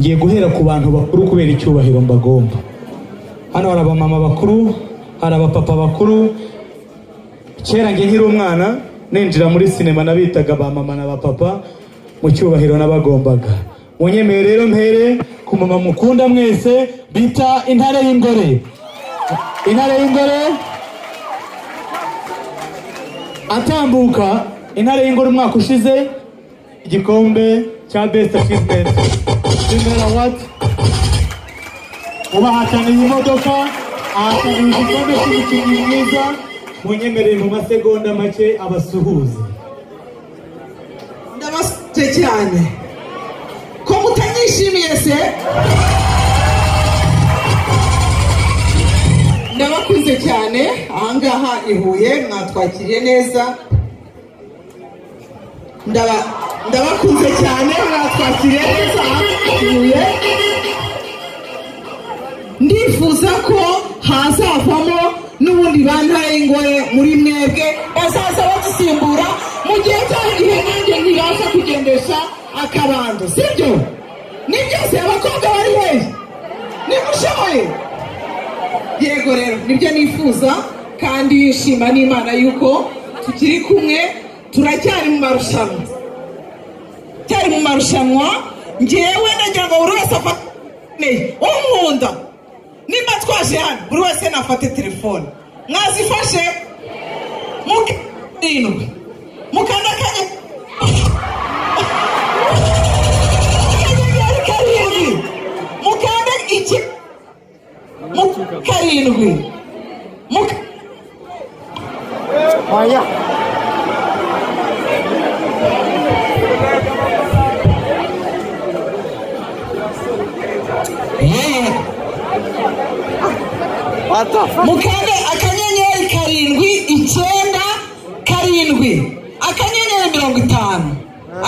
ngiye guhera ku bantu bakuru kubera icyubahiro mbagomba. Hano hari abamama bakuru, hari abapapa bakuru. Kera nge nkiri umwana ninjira muri sinema nabitaga ba mama na ba papa mu cyubahiro nabagombaga. Munyemeye rero mpere ku mama mukunda mwese bita Intare y'Ingore. Intare y'Ingore atambuka. Intare y'Ingore umwaka ushize igikombe cya Best Achievement Award. Ubahataniye imodoka, ahataniye igikombe cy'umukinnyi mwiza. Munyemerere mu masegonda make abasuhuze. Ndabasuje cyane ko mutanyishimiye se. Ndabakunze cyane ahangaha i Huye, mwatwakiriye neza. Ndabakunze cyane mwatwakiriye neza i Huye. Ndifuza ko hazavamo n'ubundi bantare y'Ingore muri mwebwe bazaza badusimbura mu gihe cyagihe nanjye ntibasha kugendesha akabando, sibyo? Ni byose abakobwa bari hehe? Nimushoboye? Yego rero nibyo nifuza, kandi shima n'Imana yuko tukiri kumwe, turacyari mu marushanwa. Cyari mu marushanwa, njyewe ndagira ngo buri wese afate unkunda. Nimba twaje hano buri wese nafate telefone. Mwazifashe? Mukandinwe mukandakanye karindwi mukanda iki karindwi oya mukande akanyenyeri karindwi icyenda karindwi akanyenyeri 50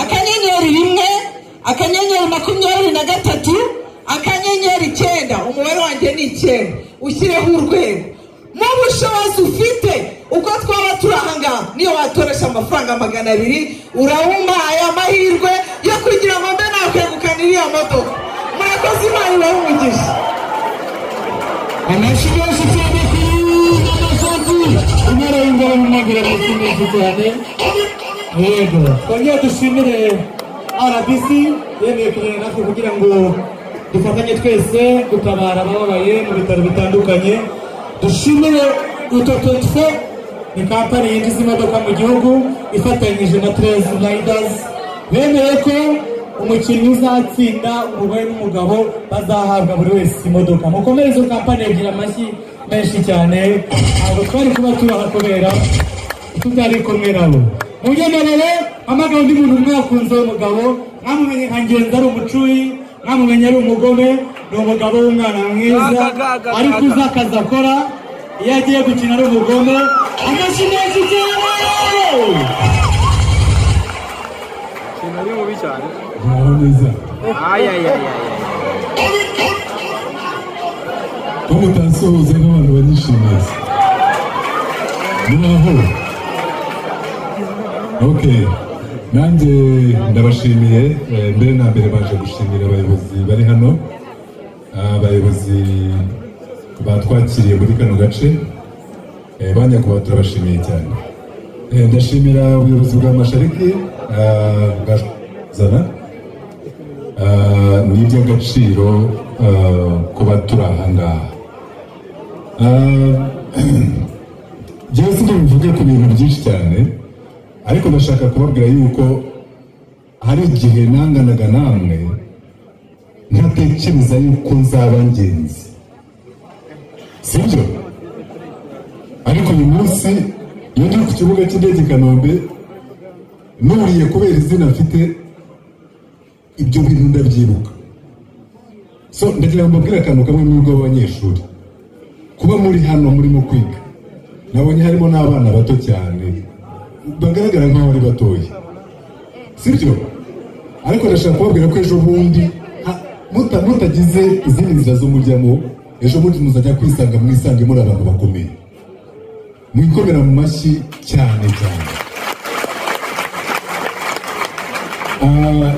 akanyenyeri 1 akanyenyeri 23 akanyenyeri 9. Umubare wanjye ni 9. Ushyireho urwego mu bushobozi ufite. Uko twaba turahanga niyo watoresha amafaranga 200 urabumba aya mahirwe yo kugira ngo mbe nakwegukana iriya modoka. Murakoze, Imana ibahumugisha. Anashimira cyane Intare y'Ingore mu maguru y'umukinnyi cyane. Yego, twongeye dushimire RBC yemeye kugenda natwe kugira ngo dufatanye twese gutabara abababaye mu bitaro bitandukanye. Dushimire Uto24, ni kampani yinjiza imodoka mu gihugu ifatanyije na Trace Riders. Bemeye ko umukinnyi uzatsinda umugore n'umugabo bazahabwa buri wese imodoka. Mukomereze kampani ebyiri amashyi menshi cyane. Ntabwo twari kuba tubaha kubera tutari kumwe nabo. Munyemerere amagabo undi muntu mwakunze w'umugabo, mwamumenye nka Ngenzi ari umucuyi, mwamumenye ari umugome, ni umugabo w'umwana mwiza ariko uzi akazi akora. Iyo agiye gukina ari umugome. Amashyi menshi cyane. Ari mubi cyane. Neza. Ko mutasohoze n'abantu barishimiye. Muraho. Okay. Nanjye ndabashimiye, mbere na mbere baje gushimira abayobozi bari hano, abayobozi batwakiriye muri kano gace. Banyakuba turabashimiye cyane. Ndashimira ubuyobozi bwa Mashariki bwazana ni iby'agaciro kuba turi aha ngaha. Njyewe sindibuvuge ku bintu byinshi cyane, ariko ndashaka kubabwira yuko hari igihe nanganaga namwe ntatekereza yuko nzaba Ngenzi, sibyo? Ariko uyu munsi iyo ndi ku kibuga cy'indege i Kanombe nuriye kubera izina mfite, ibyo bintu ndabyibuka. So ndagira ngo mbabwire akantu kamwe mwebwe abanyeshuri, kuba muri hano murimo kwiga, nabonye harimo n'abana bato cyane bagaragara nk'aho ari batoya, sibyo? Ariko ndashaka kubabwira ko ejo bundi mutagize izindi nzira zo mujyamo, ejo bundi muzajya kwisanga mwisange muri abantu bakomeye. Mwikomera mu mashyi cyane cyane.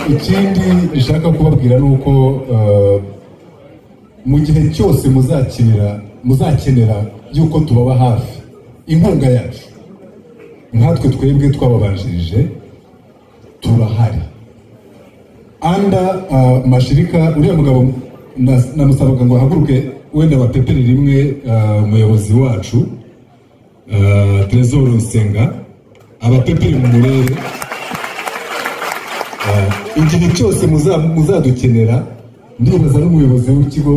ikindi nshaka kubabwira nuko mu gihe cyose muzakenera yuko tubaba hafi inkunga yacu nkatwe twebwe twababanjirije turahari anda mashirika uriya mugabo namusabaga ngo ahaguruke wenda bapepere rimwe umuyobozi wacu Trésor Nsenga abapepere mu murere igihe cyose muzadukenera ndibaza n'umuyobozi w'ikigo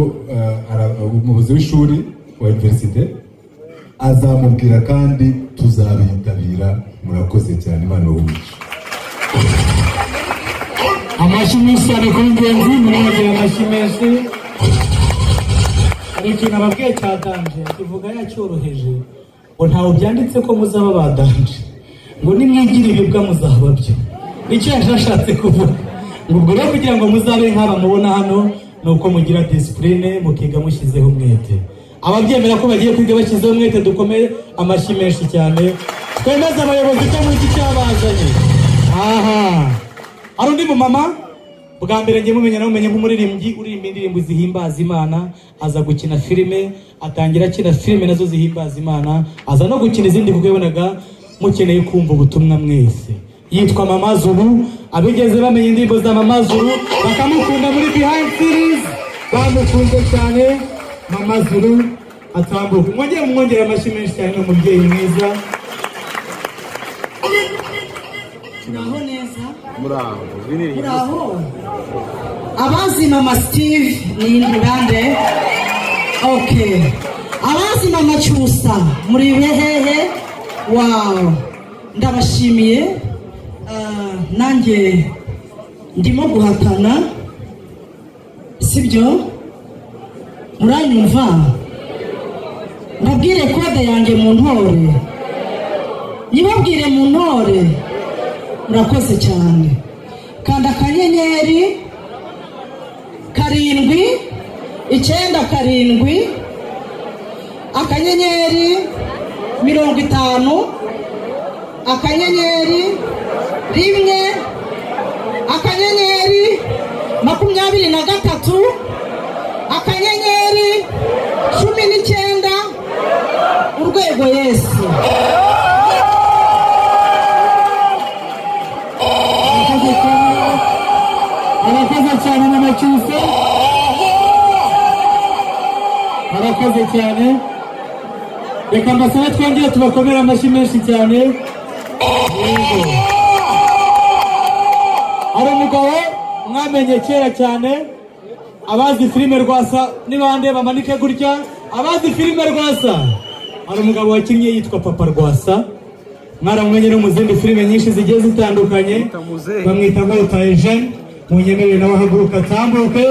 umuyobozi w'ishuri wa universite azamubwira kandi tuzabitabira murakoze cyane Imana ibahe amashyi menshi cyane ku ngenzi murabagira amashyi menshi hari ikintu ababwiye cya danje kivuga yacyoroheje ngo ntawe byanditse ko muzaba badanje ngo nimwigira ibibwa muzaba byo nicyo yashatse kuvuga ngo ubwo rero kugira ngo muzabe nk'aba mubona hano ni uko mugira disipurine mukiga mushyizeho umwete ababyemera ko bagiye kwiga bashyizeho umwete dukomeye amashyi menshi cyane twemeze abayobozi ko muri iki cyabazanye aha hari undi mumama bwa mbere ngiye mumenya namumenye nk'umuririmbyi uririmba indirimbo zihimbaza Imana aza gukina filime atangira akina filime nazo zihimbaza Imana aza no gukina izindi kuko yabonaga mukeneye kumva ubutumwa mwese yitwa Mama Zulu abigeze bamenye indirimbo za Mama Zulu bakamukunda muri behind series bamukunze cyane Mama Zulu atambuka mwongere amashyi menshi cyane n'umubyeyi mwiza naho neza Muraho. abazi Mama Steve ni bande okay abazi Mama Cyusa muri hehe wow ndabashimiye nanjye ndimo guhatana sibyo muranyumva ndabwire kode yanjye mu ntore nibabwire mu ntore murakoze cyane kanda akanyenyeri 7 akanyenyeri 50 akanyenyeri 1 akanyenyeri 23 akanyenyeri 19 urwego Yesu arakoze cyane Mama Cyusa arakoze cyane reka mbasaba twongere tubakomere amashyi menshi cyane hari umugabo mwamenye kera cyane abazi filime Rwasa nibande bamanike gutya abazi filime Rwasa hari umugabo wakinnye yitwa Papa Rwasa mwaramwenye no mu zindi filime nyinshi zigiye zitandukanye bamwita ngo Eugene munyemerere nawe haguruka atambuke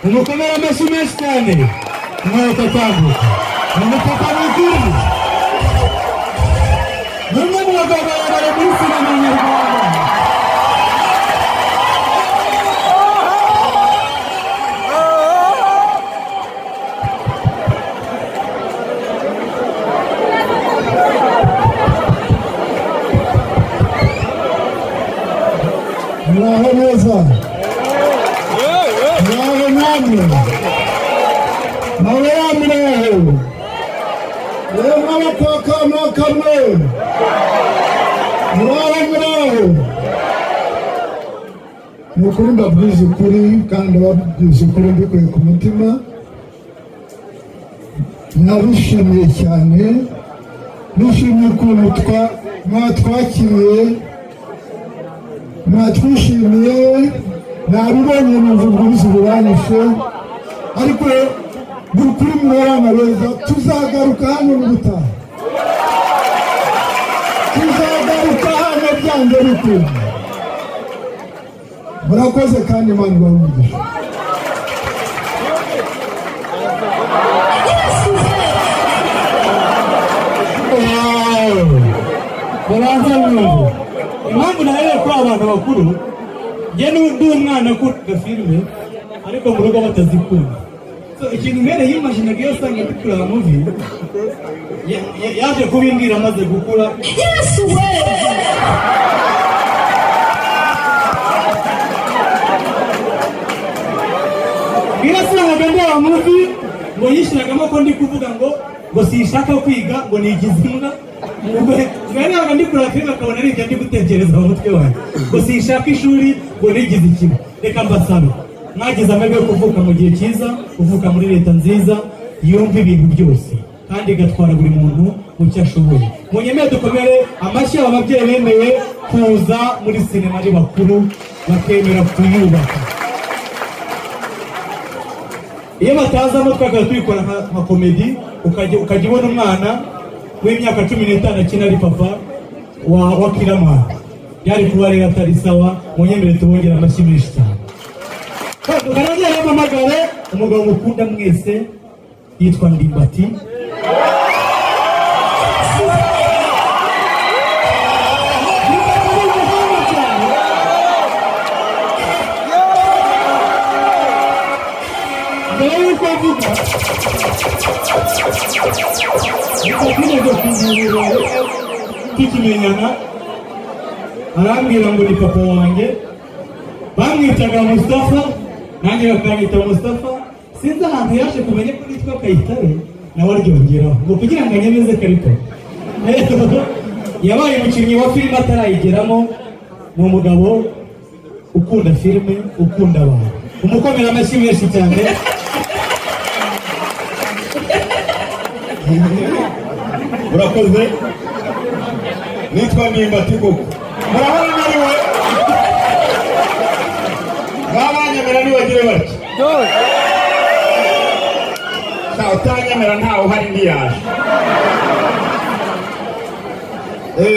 umukomere amashyi menshi cyane mwese atambuka umupapa w'ukuri n'umwe mu bagabo bari muri sinema nyarwanda muraho neza muraho namwe nawe yamuraho rero mwabakaka kamwe muraho ni ukuri mbabwiza ukuri kandi babwiza ukuri mbikuye ku mutima nabishimiye cyane nishimiye ukuntu mwatwakiriye mwatwishimiye nabibonye numva ubwuzu buranyishe ariko buri kuri murabana beza tuzagaruka hano n'ubutaha tuzagaruka hano byanze bikunze murakoze kandi Imana ibahe umugisha muranze mwumve impamvu nahereye kuri abantu bakuru njye ndi umwana akunda filime ariko mu rugo batazikunda ikintu mbere y'imajinaga iyo usanga ndi kureba muvi yaje kubimbwira amaze gukura Yesu we birasanga ndeba muvi ngo yishiragamo ko ndi kuvuga ngo sishaka kwiga ngo nigize imbwa ubwo rero ndi kurafika akabona ari ndi gutekereza mu mutwe wanjye ngo sishaka ishuri ngo nigize ikintu reka mbasabe mwagize amahirwe yo kuvuka mu gihe cyiza kuvuka muri leta nziza yumva ibintu byose kandi igatwara buri muntu mu cyo ashoboye munyemeye dukomere amashyi ababyeyi bemeye kuza muri sinema ari bakuru bakemera kuyubaka iyo batazamo twakaza tubikora nka komedi ukajya ubona umwana w'imyaka 15 akina ari papa wa Kiramana yari kuba rero atari sawa munyemere tubongera amashyi menshi cyane tukarangira y'amagare umugabo mukunda mwese yitwa Ndimbati tukimenyana arambwira ngo ni papa wanjye bamwitaga Mustafa nanjye bakanyita Mustafa sinzi ahantu yaje kumenya ko nitwa Kayitare nawe aryongeraho ngo kugira ngo anyemeze karito yabaye umukinnyi wa filime atarayigeramo ni umugabo ukunda filime ukunda abantu umukomera amashyi menshi cyane urakoze nitwa Ndimbati koko murabona nariwe babanyemera niwagire bati utanyemera ntawe uhari ntiyaje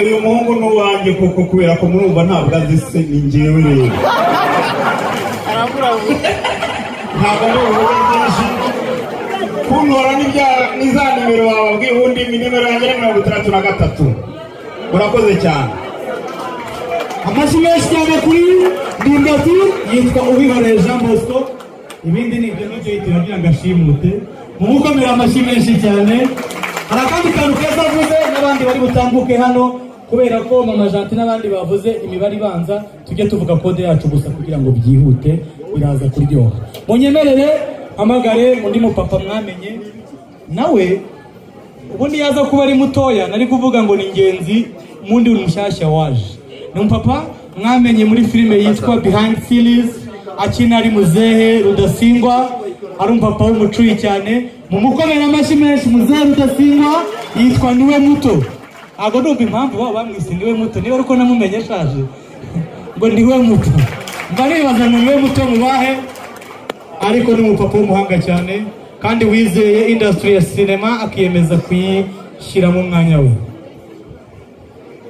uyu muhungu ni uwanjye koko kubera ko murumva ntabwo azi se ni njyewe rero ntabwo ari ubuvuga byinshi kuntora n'iza nimero wawe wabwiye ubundi nimero yanjye ni 63 urakoze cyane amashyi menshi cyane kuri Ndimbati yitwa Uwihoreye Jean Bosco ibindi ni ibyo n'ibyo yitira kugira ngo ashimute mumukomera amashyi menshi cyane hari akandi kantu keza avuze n'abandi bari butambuke hano kubera ko mama Janti n'abandi bavuze imibare ibanza tujye tuvuga kode yacu gusa kugira ngo byihute biraza kuryoha munyemerere amagare undi mupapa mwamenye nawe ubundi yaza kuba ari mutoya nari kuvuga ngo ni ingenzi mundi umushyashya waje ni umupapa mwamenye muri filime yitwa Behind Series akina ari muzehe Rudasingwa ari umupapa w'umucuyi cyane mumukomera amashyi menshi muzehe Rudasingwa yitwa Niwe Muto ago ndumva impamvu baba bamwise Niwe Muto niba uko namumenye ashaje ngo Niwe Muto mba nibaza Niwe Muto mubahe ariko ni umupapa w'umuhanga cyane kandi wizeye industry ya cinema akiyemeza kuyishyira mu mwanya we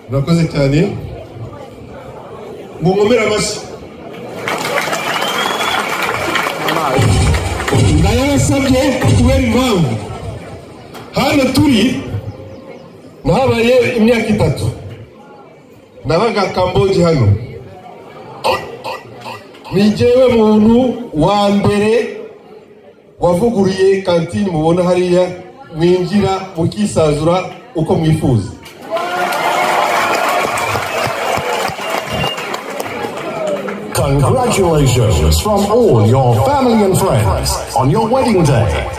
urakoze cyane mumumira amashyi ndayabasabye kubera impamvu hano turi nahabaye imyaka 3 nabaga Kamboje hano ni jewe muntu wa mbere wavuguriye kantine mubona hariya mwinjira mukisazura uko mwifuza Congratulations from all your family and friends on your wedding day.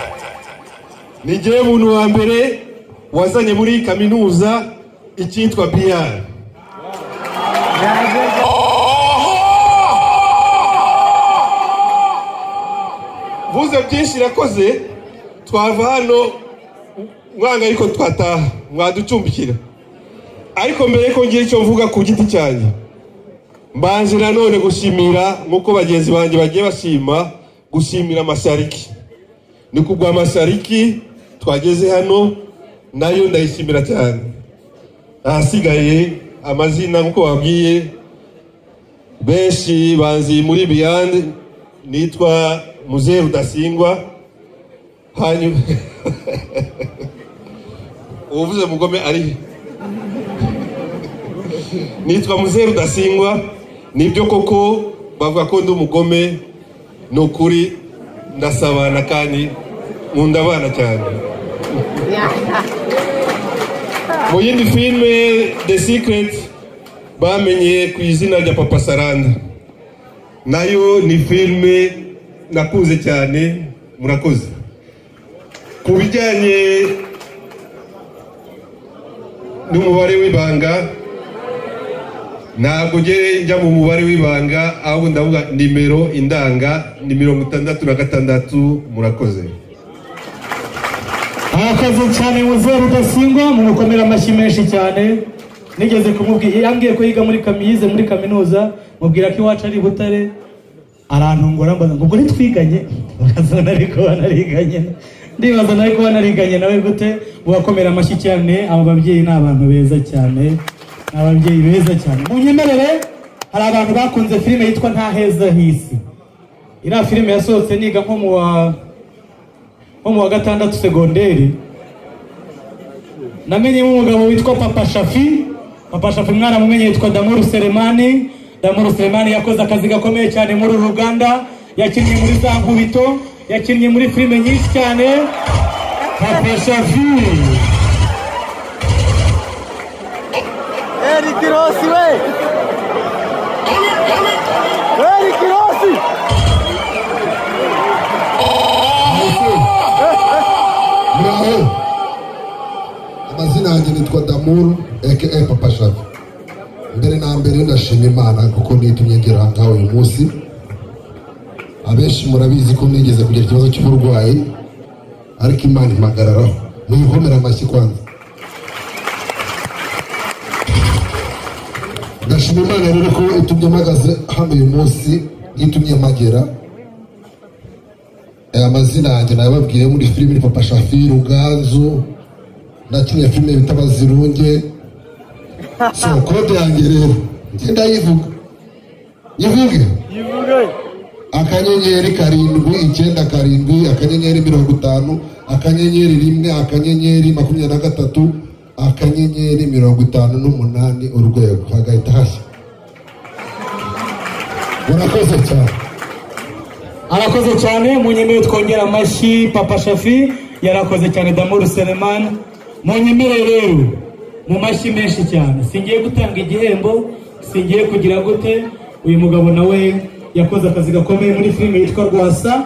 Ni jewe muntu wa mbere wazanye muri kaminuza icyitwa PR. Vuze byinshi rakoze twava hano mwanga ariko twataha mwaducumbikira ariko mbere ko ngira icyo mvuga ku giti cyanjye mbanje nanone gushimira nkuko bagenzi banje bagiye bashima gushimira Mashariki ni kugwa Mashariki twageze hano nayo ndayishimira cyane ahasigaye amazina nkuko babwiye benshi banzi muri Beyond nitwa Muzehe Rudasingwa hanyuma uvuze mugome ari nitwa Muzehe Rudasingwa nibyo koko bavuga ko ndi umugome no kuri ndasabana kandi nkunda abana cyane mu yindi filme The Secret bamenye ku izina rya Papa Saranda nayo ni filme nakuze cyane murakoze. Ku bijyanye n'umubare w'ibanga ntabwo njya mu mubare w'ibanga ahubwo ndavuga nimero indanga ni 66. murakoze. Akaze cyane Muzehe Rudasingwa mu gukomera amashyi menshi cyane. Nigeze kumubwira yambwiye ko yiga muri kaminuza mubwira ko iwacu ari Butare arantungura mbaza ngo ni twiganye ukazana ariko banariganye ndibaza nawe ko banariganye nawe gute ubakomera amashyi cyane. Abo babyeyi ni abantu beza cyane, ababyeyi beza cyane. Munyemerere hari abantu bakunze filime yitwa Nta Heza Hisi. Iriya filime yasohotse niga nko mu wa gatandatu segonderi. Namenyemo umugabo witwa Papa Shafi. Papa Shafi mwana mumenye yitwa Damour Selemani. Damour Selemani yakoze akazi gakomeye cyane muri Uganda, yakinnye muri za Nkubito, yakinnye muri filime nyinshi cyane. Papa Shafi Eric Rossi we! Eric Rossi! Muraho. Amazina yanjye nitwa Damour aka Papa Shafi. Mbere na mbere ndashima Imana kuko nitumye ngera ngaho uyu munsi. Abenshi murabizi ko nigeze kugira ikibazo cy'uburwayi ariko Imana impagararaho. Muyikomera amashyi kwanza. Ndashima Imana rero ko itumye mpagaze hano uyu munsi, itumye mpagera. Amazina yanjye nababwiye muri filime Papa Shafi Ruganzu, nakinnye filime bita Bazirunge. So kode yanjye rero ngenda yivuga yivuge akanyenyeri 7 akanyenyeri 50 akanyenyeri 1 akanyenyeri 23 akanyenyeri 58 urwego hagahita hashya. Murakoze cyane. arakoze cyane. Munyemere twongera amashyi. Papa Shafi yarakoze cyane. Damour Selemani munyemere rero mu mashyi menshi cyane. Singiye gutanga igihembo, singiye kugira gute. Uyu mugabo nawe yakoze akazi gakomeye muri filime yitwa Rwasa.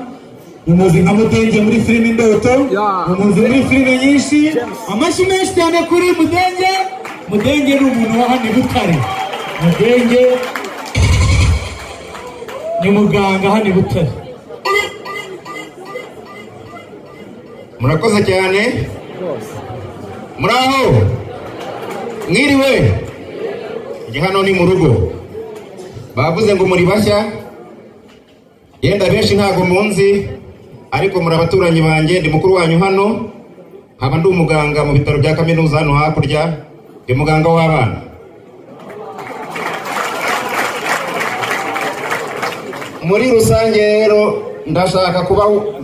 Umuzi nka Mudenge muri filime Indoto, umuzi muri filime nyinshi. Amashyi menshi cyane kuri Mudenge. Mudenge ni umuntu wa hano i Butare. Mudenge ni muganga hano i Butare. Murakoze cyane. Muraho mwiriwe. Nje hano ni mu rugo. Bavuze ngo muri bashya, yenda benshi ntago munzi ariko muri abaturanyi banjye. Ndi mukuru wanyu hano, haba ndi umuganga mu bitaro bya kaminuza hano hakurya. Ndi muganga w'abana. Muri rusange rero ndashaka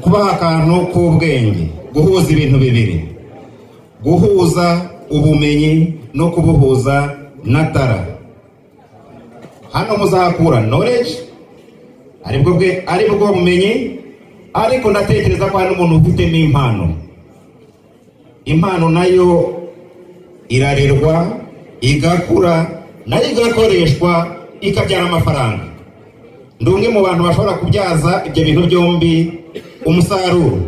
kubaha akantu k'ubwenge, guhuza ibintu bibiri, guhuza ubumenyi no kubuhuza na tara. Hano muzakura knowledge aribwo bumenyi, ariko ndatekereza ko hari umuntu ufitemo impano. Impano nayo irarerwa, igakura, nayo igakoreshwa, ikabyara amafaranga. Ndi umwe mu bantu bashobora kubyaza ibyo bintu byombi umusaruro.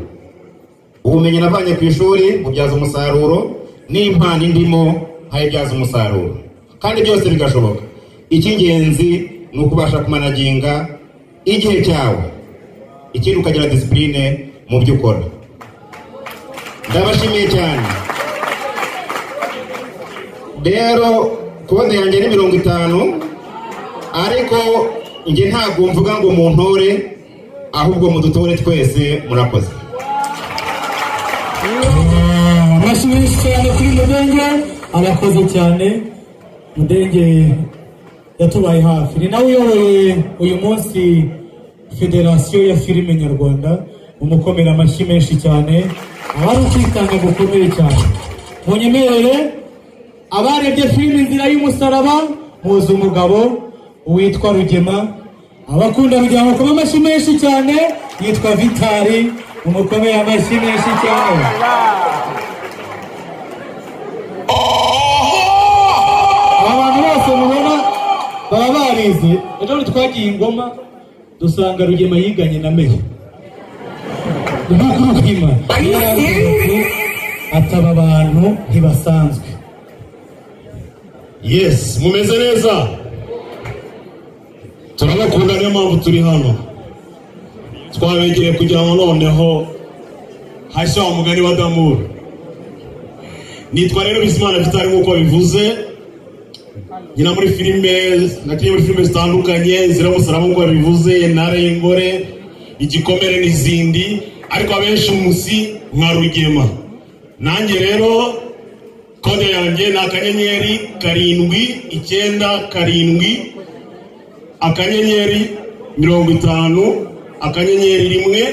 Ubumenyi navanye ku ishuri bubyaza umusaruro, n'impano indimo nkayibyaza umusaruro, kandi byose bigashoboka. Icy'ingenzi ni ukubasha kumanaginga igihe cyawe, ikindi ukagira discipline mu byo ukora. Ndabashimiye cyane. Rero kode yanjye ni 50, ariko nge ntabwo mvuga ngo muntore, ahubwo mudutore twese. Murakoze. Amashyi cyane kuri Mudenge. Arakoze cyane. Mudenge yatubaye hafi. Ni nawe uyoboye uyu munsi Federasiyo ya Filime Nyarwanda. Umukomera amashyi menshi cyane. Abari kwitanga gukomeye cyane. Munyemerere abarebye filime Inzira y'Umusaraba muzi umugabo witwa Rugema. Abakunda Rugema bakoma amashyi menshi cyane. Yitwa Vitali. Umukomeye amashyi menshi cyane. Abantu bose mubona baba barize. Ejo twagiye Ingoma dusanga Rugema yiganye na Meya. ntukurukima ataba abantu ntibasanzwe. Yes, mumeze neza. Turabakunda niyo mpamvu turi hano. Twabegereye kugira ngo noneho hashya umugani wa Damour. Nitwa rero Bizimana Vital nk'uko bivuze. Nyina muri filime, nakiye muri filime zitandukanye, Ziramusaraba nk'uko bivuze, Ntare y'Ingore, Igikomere n'izindi, ariko abenshi umusi nka Rugema. Nanjye rero kode yanjye ni akanyenyeri 797 akanyenyeri 50 akanyenyeri 1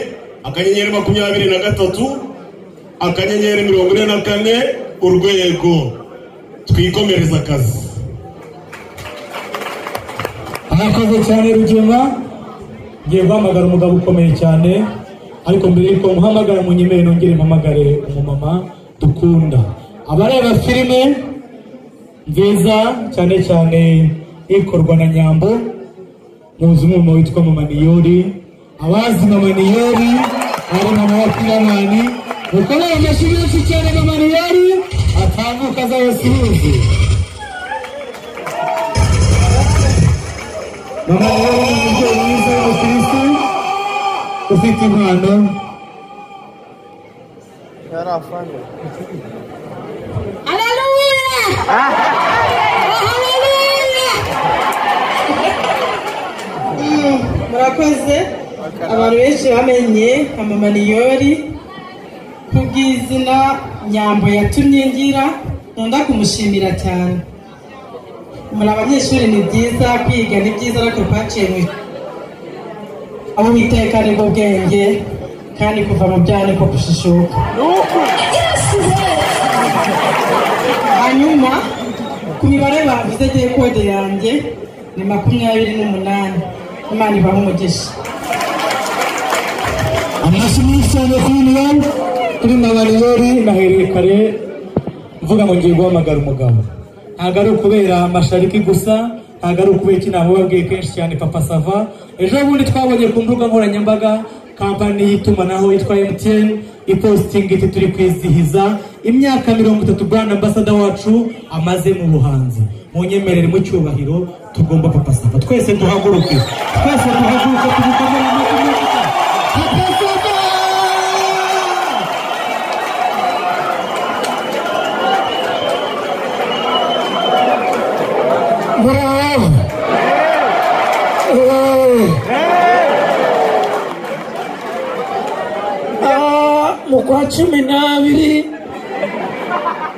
akanyenyeri 23 akanyenyeri 44 urwego twikomereza akazi. Arakoze cyane Rugema. Ngiye guhamagara umugabo ukomeye cyane, ariko mbere yuko muhamagara munyemere nongere mpamagare umumama dukunda. Abareba filime nziza cyane cyane ikorwa na Nyambo, muzi umwe witwa Mama Niyori. Abazi Mama Niyori ari mama wa Kiramani, ukoreye amashuri cyane Mama Niyori atambuka za Yesuzi. Mama Niyori ni umubyeyi mwiza wa Kristo ufite impano. Murakoze. Abantu benshi bamenye Mama Niyori kubw'izina Nyambo yatumye ngira, nkunda kumushimira cyane. Muri abanyeshuri ni byiza kwiga, ni byiza ariko twaciye mu abo biteka nibwo bwenge, kandi kuva mu byaha niko gushishuka. Hanyuma ku mibare bavuze giye kode yanjye ni 28. Imana ibahe umugisha. Amashimwe cyane kuri Mama Niyori. Nahereye kare mvuga ngo ngiye guhamagara umugabo, ntabwo ari ukubera amashariki gusa, ntabwo ari ukubera ikintu babwiye kenshi cyane Papa Sava. Ejo bundi twabonye ku mbuga nkoranyambaga kampani y'itumanaho yitwa MTN ipostinga iti turi kwizihiza imyaka 30 brand ambassador wacu amaze mu buhanzi. Munyemerere mu cyubahiro tugomba Papa Sava twese duhaguruke, twese duhaguruke tubikomere amategeko. Papa Sava bravo. Mu kwa 12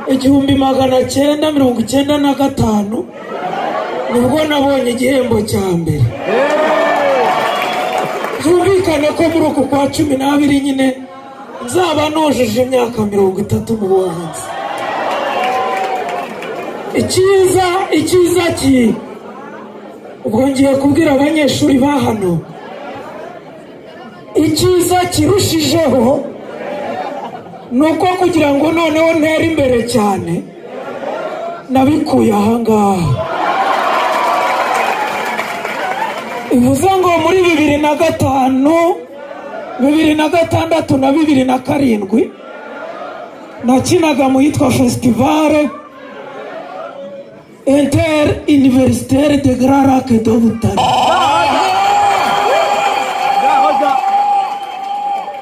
1995 nibwo nabonye igihembo cya mbere. Byumvikane ko muri uku kwa 12 nyine nzaba nujuje imyaka 30 mu buhanzi. Icyiza ki ubwo ngiye kubwira abanyeshuri ba hano, icyiza kirushijeho nuko kugira ngo noneho ntere imbere cyane nabikuye ahangaha. Ivuze ngo muri 2005, 2006 na 2007 nakinaga mu yitwa Festival Inter-Universitaire de Grand Lac de Butare.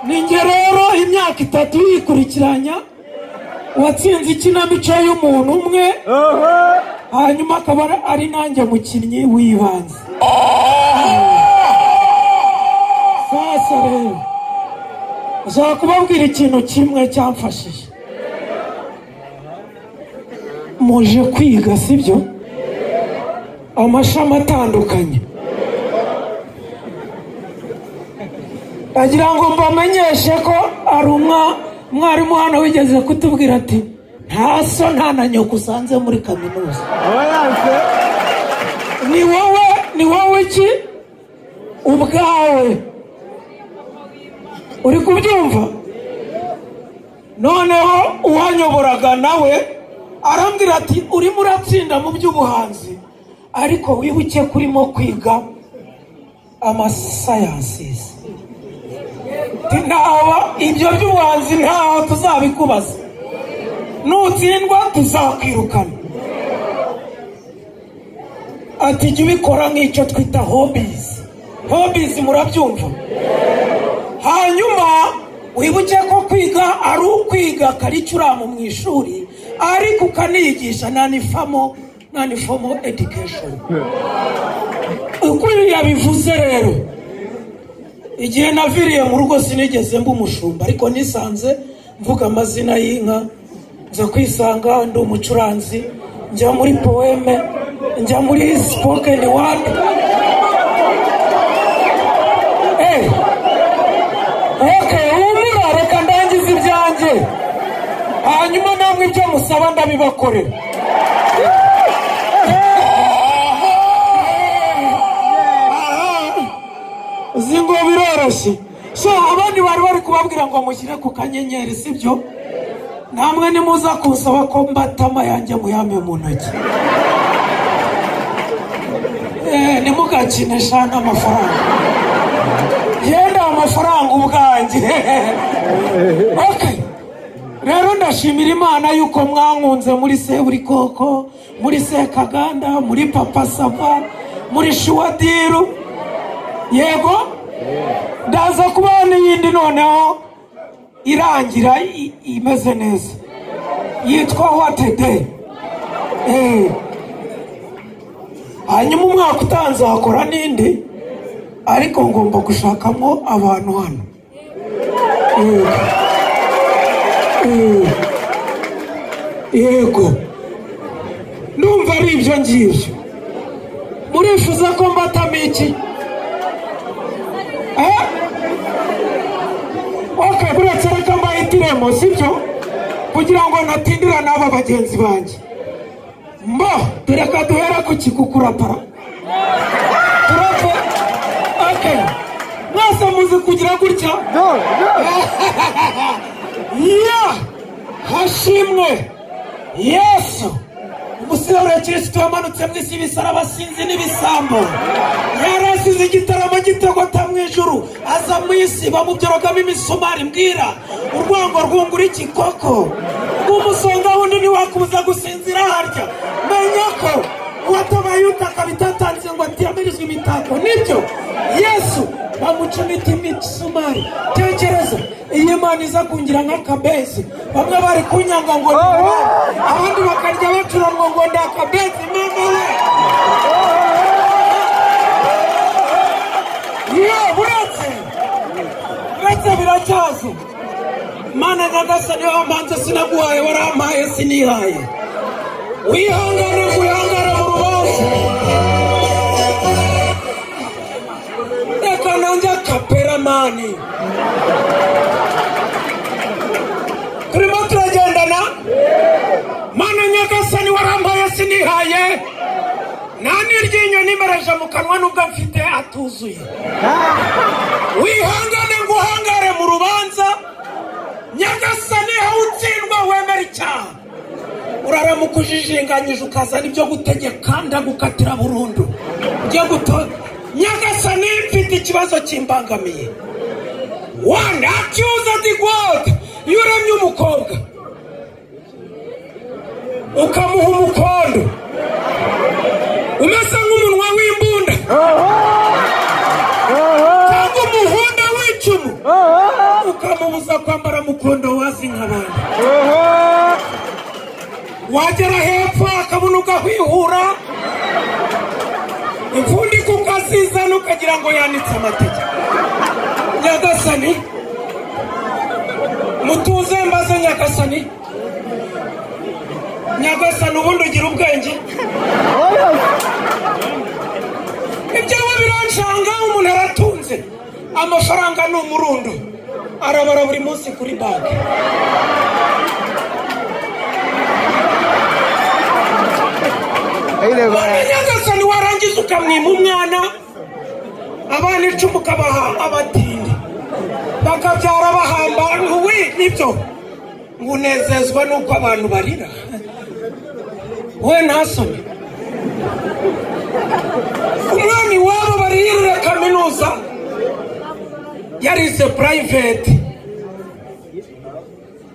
Ninjye rero imyaka 3 yikurikiranya watsinze ikinamico y'umuntu umwe, hanyuma akaba ari nanjye mukinnyi w'ibanze. Sasa rero nshaka kubabwira ikintu kimwe cyamfashije. Muje kwiga sibyo? Amashami atandukanye. Agira ngo mbamenyeshe ko ari mwarimu hano wigeze kutubwira ati nta so nta na nyoko usanze muri kaminuza. Ni wowe iki ubwawe uri kubyumva? Noneho uwanyoboraga nawe arambwira ati urimo uratsinda mu by'ubuhanzi, ariko wibuke kurimo kwiga amasayansi. ntawa ibyo by'ubuhanzi ntaho tuzabikubaza, nutsindwa tuzakwirukana. Ati jya ubikora nk'icyo twita hobbies. Hobbies murabyumva? Hanyuma wibuke ko kwiga ari ukwiga karicuramu mu ishuri, ariko ukaniyigisha non-formal education. Uko yabivuze rero, igihe naviriye mu rugo sinigeze mba umushumba, ariko nisanze mvuga amazina y'inka, nza kwisanga ndi umucuranzi, njya muri poeme, njya muri spoken word. Okay, umira reka ndangiza ibyanjye, hanyuma namwe ibyo musaba ndabibakorera. Zingo biroroshye. So abandi bari kubabwira ngo mushyire ku kanyenyeri, sibyo? Namwe nimuza kusaba ko mbatama yanjye muyame mu ntoki. Nimugakine shana amafaranga. Yenda amafaranga ubwanjye. Okay. Rero ndashimira Imana yuko mwankunze muri Seburikoko, muri Sekaganda, muri Papa Sava, muri Shuwadiru. Yego? Ndaza kubana yindi noneho irangira imeze neza. Yitwa What a Day. Hanyuma umwaka utanze hakora n'indi, ariko ngomba gushakamo abantu hano. Yego. Numva ari ibyo ngibyo. Murifuza ko mbatamo iki? Okay, buretse reka mbahitiremo, sibyo? Kugira ngo natindira n'aba bagenzi banjye. Tureka duhera ku kikukurapara. Turapfa. Okay. Mwese muzi kugira gutya? Hashimwe Yesu, umusore Kristo wamanutse mu isi bisaraba sinzi n'ibisambo. Yarasize igitaramo gitogota mu ijuru, aza mu isi bamubyorogamo imisumari. Mbwira urwango rwungura ikikoko, umusonga wundi ntiwakubuza gusinzira harya. Menya ko uwatabaye utaka bitatanze ngo atiyamirizwe imitako. Nibyo Yesu bamucumita imisumari. Tekereza iyi Mana iza kungira nk'akabezi, bamwe bari kunyanga ngo abandi bakarya bacuranwa ngo ndakabezi. Mama buretse biracyaza. Mana nyagasani wambanze sinaguhaye, warampaye sinihaye. Wihangane mu rubanza. Reka nanjye kapera mani. Turimo turagendana. Mana nyagasani warampaye sinihaye. Nani ryinyo nimereje mu kanwa nubwo mfite atuzuye. Wihangane nguhangare mu rubanza. Nyagasani hawutsindwa wemera icyaha. Uraramuka ujijinganyije ukazana ibyo gutegeka ndagukatira burundu. Ugiye gutora Nyagasani mfite ikibazo kimbangamiye. One accused God, yuremye umukobwa ukamuha umukondo umeze nk'umunwa w'imbunda cyangwa umuhunda w'icumu, ukamubuza kwambara mukondo wazi nk'abandi. Wagera hepfo akabona ugahwihura, imfundi kukazizana ukagira ngo yanitse amategeko. Nyagasani mutuze mbaze Nyagasani. Nyagasani ubundi ugira ubwenge. Ibyawe biranshanga, umuntu aratunze, amafaranga ni umurundo, arabara buri munsi kuri banki. Nyagasani warangiza ukamwima umwana, abana 10 ukabaha abatindi, bakabyara bahamba. Nibyo ngunezezwa nuko abantu barira, we ntasome. Umwami wabo barira kaminuza, yarize private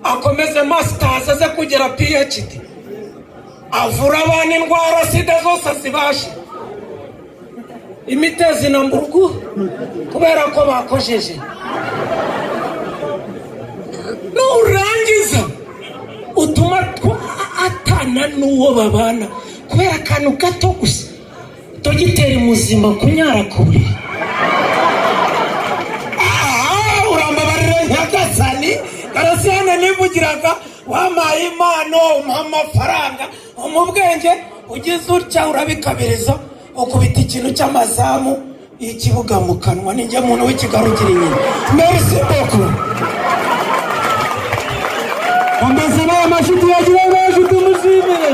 akomeze masters aze kugera PhD avura abantu indwara sida zose zibashe imitezi na mburugu kubera ko bakojeje nurangiza utuma atana n'uwo babana kubera akantu gato gusa dogiteri muzima kunyara kuri urambabarira nyagasani karasana nivugiraga wamaye impano umpa amafaranga umubwenge ugize utya urabikabiriza ukubita ikintu cy'amazamu ikibuga mu kanwa ninjye muntu w'ikigarugira inyuma merci beaucoup ambaza na mashuti yagira baje tumuzimire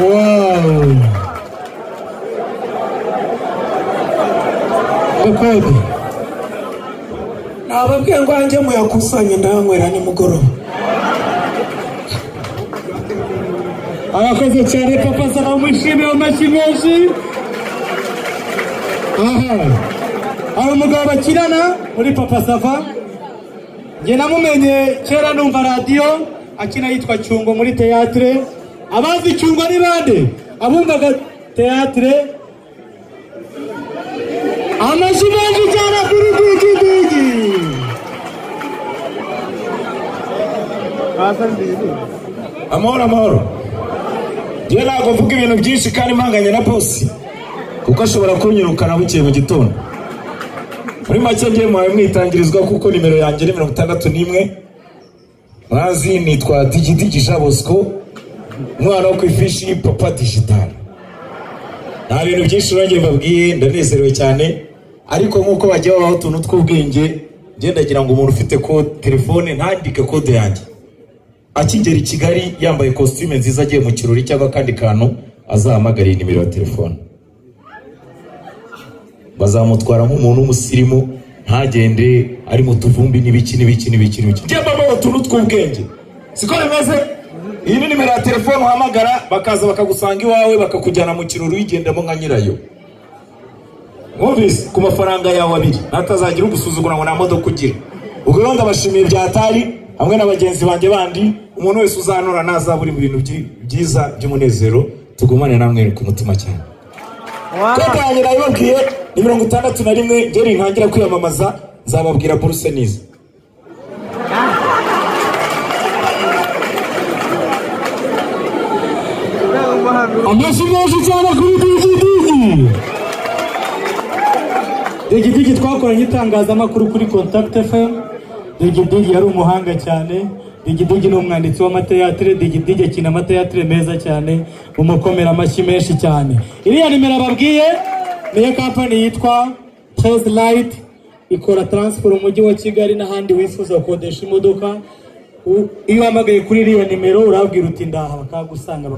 wow ukode nababwiye ngo anjye muyakusanye ndahanywera nimugoroba abakoze cyane papa saba mwishimiye amashyi menshi hari umugabo bakirana muri papa sava njye namumenye kera numva radiyo akina yitwa Cyungo muri teatre abazi Cyungo ni bande abumvaga teatre amashyi menshi cyane kuri Digi amahoro njye ntabwo mvuga ibintu byinshi kandi mpanganye na bosi kuko ashobora kunyirukana bukeye mu gitondo muri make ngiye muhaye mwitangirizwa kuko nimero yanjye ni 61 mwazi nitwa Digi Jean Bosco umwana wo ku ifishi papa digital nta bintu byinshi urangije mbabwiye ndanezerewe cyane ariko nk'uko bagiye babaho utuntu tw'ubwenge njye ndagira ngo umuntu ufite ko telefone ntandike kode yanjye akigera i Kigali yambaye costume nziza agiye mu kirori cyangwa kandi kantu azahamagara nimero ya telefone bazamutwara nk'umuntu w'umusirimu ntagende ari mu tuvumbi n'ibiki njye babaho utuntu tw'ubwenge siko bimeze iyi ni nimero ya telefone uhamagara bakaza bakagusanga iwawe bakakujyana mu kirori uyigendamo nka nyirayo mwumvise ku mafaranga yawe abiri natazagira ugusuzugura ngo nta modoka ugira ubwo rero ndabashimiye byatari hamwe n'abagenzi banjye bandi umuntu wese uzanora nazaburi mu bintu byiza by'umunezero tugumane namwe ku mutima cyane kode yanjye nabibabwiye ni 61 ngeri ntangira kwiyamamaza nzababwira buruse niza amashyi menshi cyane kuri Digi twakoranye itangazamakuru kuri Contact FM. Digi yari umuhanga cyane. Digi ni umwanditsi w'amateatre. Digi akina amateatre meza cyane, umukomera amashyi menshi cyane. Iriya nimero babwiye niyo kampani yitwa Trace Light, ikora transport mu mujyi wa Kigali n'ahandi wifuza gukodesha imodoka. Iyo uhamagaye kuri iriya nimero urabwira uti ndaha bakagusanga